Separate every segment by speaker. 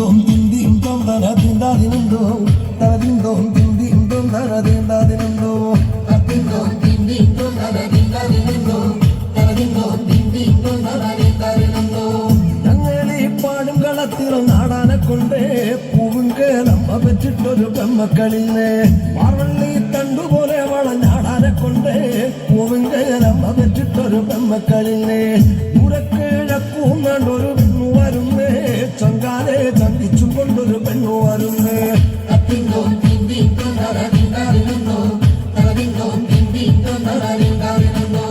Speaker 1: Atindom tindim dom daradindadinundo Daradindom tindim dom daradindadinundo
Speaker 2: Atindom tindim dom daradindadinundo Daradindom tindim dom daradindadinundo
Speaker 1: ഞങ്ങളീ പാടും കളത്തിൽ നാടാനെ കൊണ്ട് പൂവിങ്കേലമ്മ വെച്ചിട്ടൊരു പെമ്മക്കളിനെ പാർവള്ളി തണ്ടുപോലെ വളഞ്ഞാടാനെ കൊണ്ട് പൂവിങ്കേലമ്മ വെച്ചിട്ടൊരു പെമ്മക്കളിനെ ദൂരക്കിഴക്കും കണ്ടൊരു പെണ്ണു വരുന്നേ ചങ്കാലെ ചന്ദിച്ചും കൊണ്ടൊരു പെണ്ണു വരുന്നേ
Speaker 2: Atindom tindim dom daradindadinundo Daradindom tindim dom daradindadinundo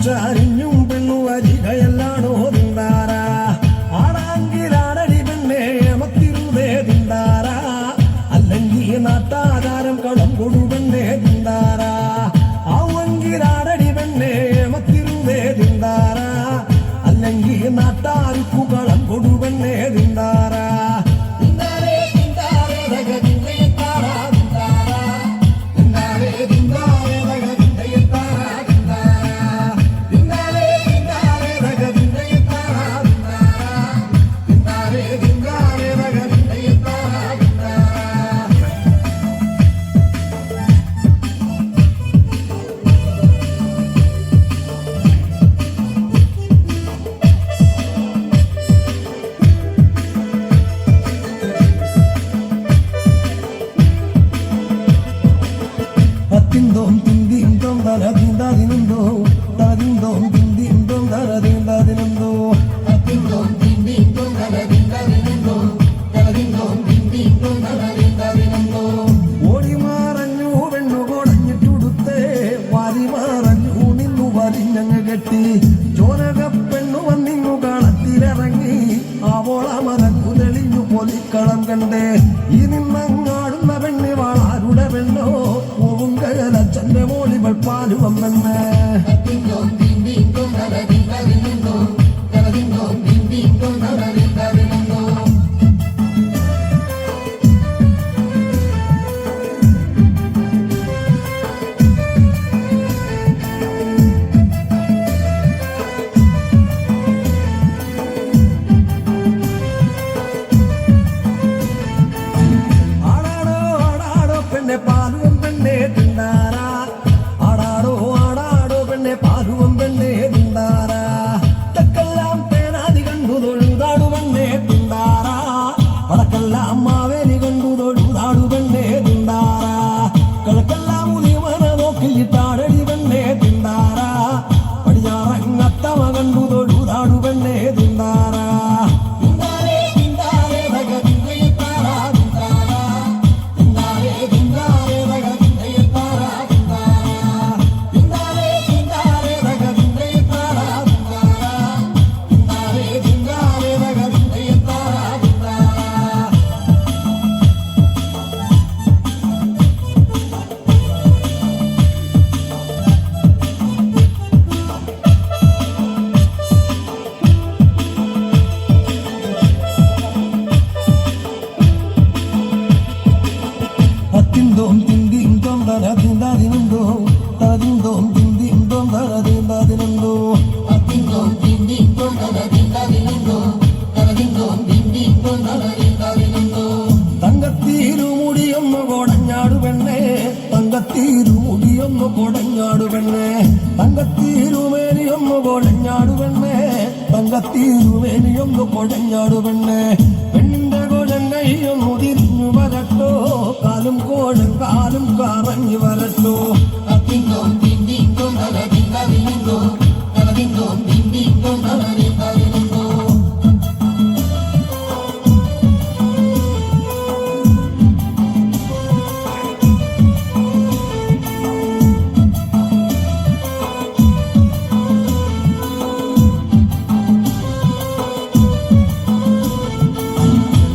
Speaker 1: ചാരിഞ്ഞും പെണ്ണു വരികയല്ലാണോ തിണ്ടാര ആടാങ്കിലാടടി പെണ്ണെ അമത്തിരുതേ തിണ്ടാര അല്ലെങ്കിൽ നാട്ടാധാരം കളം കൊടുപെണ്ണെ തിണ്ടാര ആവെങ്കിലാടടി പെണ്ണെ അമത്തിരുതേ തിണ്ടാര അല്ലെങ്കിൽ നാട്ടാർക്കു കളം കൊടുപെണ്ണെ തിണ്ടാര Atindom tindim dom daradindadinundo Daradindom tindim dom daradindadinundo
Speaker 2: Atindom tindim dom daradindadinundo Daradindom tindim dom daradindadinundo
Speaker 1: ഓടി മറഞ്ഞു പെണ്ണു കൊടഞ്ഞിട്ടുടുത്തേ വാരി മറഞ്ഞു നിന്നു വലിഞ്ഞങ്ങ് കെട്ടി ചോരക പെണ്ണു വന്നിങ്ങു കളത്തിലിറങ്ങി ആവോള മറഞ്ഞു തെളിഞ്ഞു പൊലിക്കളം കണ്ടേ ഈ നിന്നങ്ങാടുന്ന പെണ്ണ് വാളാരുടെ പെണ്ണോ പൂവുങ്കലച്ചന്റെ മോളിവൾ പാലുവമ്മെന്ന്
Speaker 2: Atindom tindim dom daradindadinundo Daradindom tindim dom daradindadinundo
Speaker 1: ആടാടോ ആടാടോ പെണ്ണെ പാലുവം പെണ്ണെ തിണ്ടാര ആടാടോ ആടാടോ പെണ്ണെ പാലുവം പെണ്ണെ തിണ്ടാര തെക്കെല്ലാം തേനാതി കണ്ടു തൊഴുതാടു പെണ്ണെ തിണ്ടാര വടക്കെല്ലാം മാവേലി കണ്ടു തൊഴുതാടു പെണ്ണെ തിണ്ടാര കിഴക്കെല്ലാം ഉദിമന നോക്കിയിട്ടാടടി പെണ്ണെ തിണ്ടാര പടിഞ്ഞാറങ്ങത്തവ കണ്ടു തൊഴുതാടു പെണ്ണെ തിണ്ടാര Atindom tindim dom daradindadinundo Daradindom tindim dom daradindadinundo
Speaker 2: Atindom tindim dom daradindadinundo Daradindom tindim dom daradindadinundo
Speaker 1: തങ്കത്തീരുമുടിയൊന്നു കൊടഞ്ഞാടു പെണ്ണേ തങ്കത്തീരുമുടിയൊന്നു കൊടഞ്ഞാടു പെണ്ണേ തങ്കത്തീരുമേനിയൊന്നു കൊടഞ്ഞാടു പെണ്ണേ തങ്കത്തീരുമേനിയൊന്നു കൊടഞ്ഞാടു പെണ്ണേ പെണ്ണിന്റെ കൊഴങ്ങയൊന്നു തിരിഞ്ഞു വരട്ടോ കാലും കോഴം കാലും കറഞ്ഞു വരട്ടോ
Speaker 2: Atindom tindim dom daradindadinundo Daradindom tindim dom daradindadinundo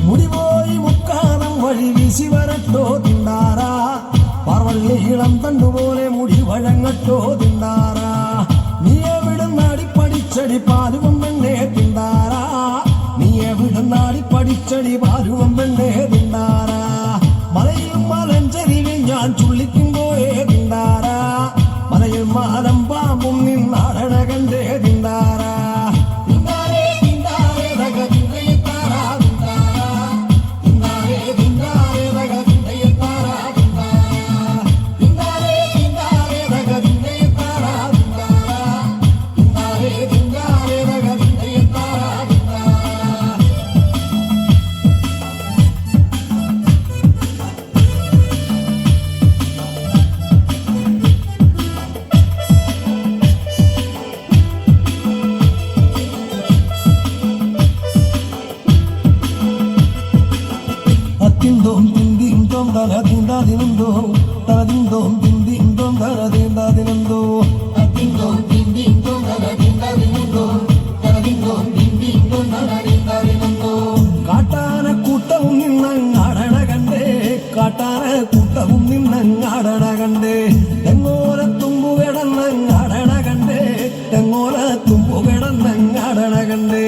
Speaker 1: മുടിപോയി മുക്കാനം വഴി വീശി വരട്ടോ തിണ്ടാര പാർവള്ളി ഇളം തണ്ടുപോലെ മുടി വഴങ്ങട്ടോ തിണ്ടാര മലമ്പാമ്പും നിന്നാടണ കണ്ടേ തിന്താര
Speaker 2: തിന്താരേ തിന്താരേ തക തിന്തയെത്താരാ തിന്താരാ തിന്താരേ തിന്താരേ തക തിന്തയെത്താരാ തിന്താരാ തിന്താരേ തിന്താരേ തക തിന്തയെത്താരാ തിന്താരാ തിന്താരേ തിന്താരേ തക തിന്തയെത്താരാ തിന്താരാ
Speaker 1: അത്തിന്തോം തിന്തിന്തോം തലതിന്താതിനന്തോ തലതിന്തോം തിന്തിന്തോം തലതിന്താതിനന്തോ
Speaker 2: അതിന്തോം തിന്തിന്തോം തക തിന്തതിനന്തോ തകതിന്തോം തിന്തിന്തോം തക തിന്തതിനന്തോ
Speaker 1: കാട്ടാനക്കൂട്ടവും നിന്നങ്ങാടണ കണ്ടേ കാട്ടാനക്കൂട്ടവും നിന്നങ്ങാടണ കണ്ടേ തെങ്ങോല തുമ്പു കിടന്നങ്ങാടണ കണ്ടേ തെങ്ങോല തുമ്പു കിടന്നങ്ങാടണ കണ്ടേ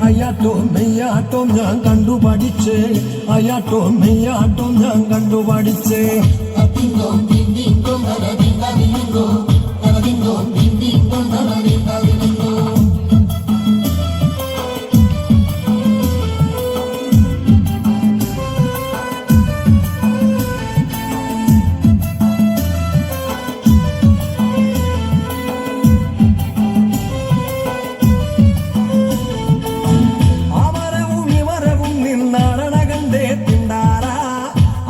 Speaker 1: അയ്യാട്ടോം മെയ്യാട്ടോം ഞാൻ കണ്ടു പഠിച്ചേ അയ്യാട്ടോം മെയ്യാട്ടോം ഞാൻ കണ്ടു പഠിച്ചേ
Speaker 2: അതിന്തോം തിന്തിന്തോം തക തിന്തതിനന്തോ തകതിന്തോം തിന്തിന്തോം തക തിന്തതിനന്തോ
Speaker 1: അമരവും ഇമരവും നിന്നാടണ കണ്ടേ തിണ്ടാര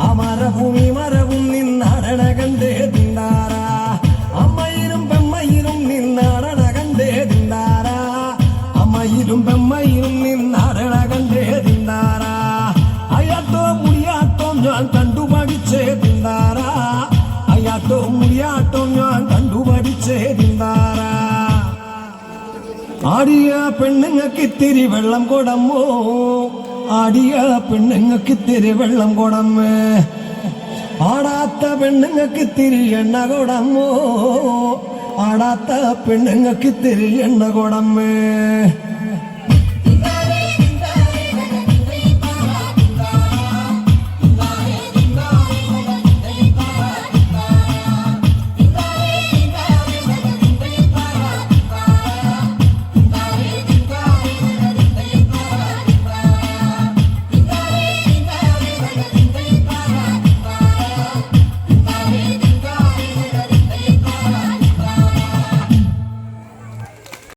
Speaker 1: അമരവും ഇമരവും നിന്നാടണ കണ്ടേ തിണ്ടാര അമ്മയിലും പെമ്മയിലും നിന്നാടണ കണ്ടേ തിണ്ടാര അമ്മയിലും പെമ്മയിലും നിന്നാടണ കണ്ടേ തിണ്ടാര അയ്യാട്ടോ മുടിയാട്ടോ ഞാൻ കണ്ടു പഠിച്ചേ തിണ്ടാര അയ്യാട്ടോ മുടിയാട്ടോ ഞാൻ കണ്ടു പഠിച്ചേ തിണ്ടാര ആടിയ പെണ്ണുങ്ങൾക്ക് ഇത്തിരി വെള്ളം കൊടമ്മോ ആടിയ പെണ്ണുങ്ങൾക്ക് ഇത്തിരി വെള്ളം കൊടമ്മേ ആടാത്ത പെണ്ണുങ്ങൾക്ക് ഇത്തിരി എണ്ണ കൊടമ്മോ ആടാത്ത പെണ്ണുങ്ങൾക്ക് ഇത്തിരി എണ്ണ കൊടമ്മേ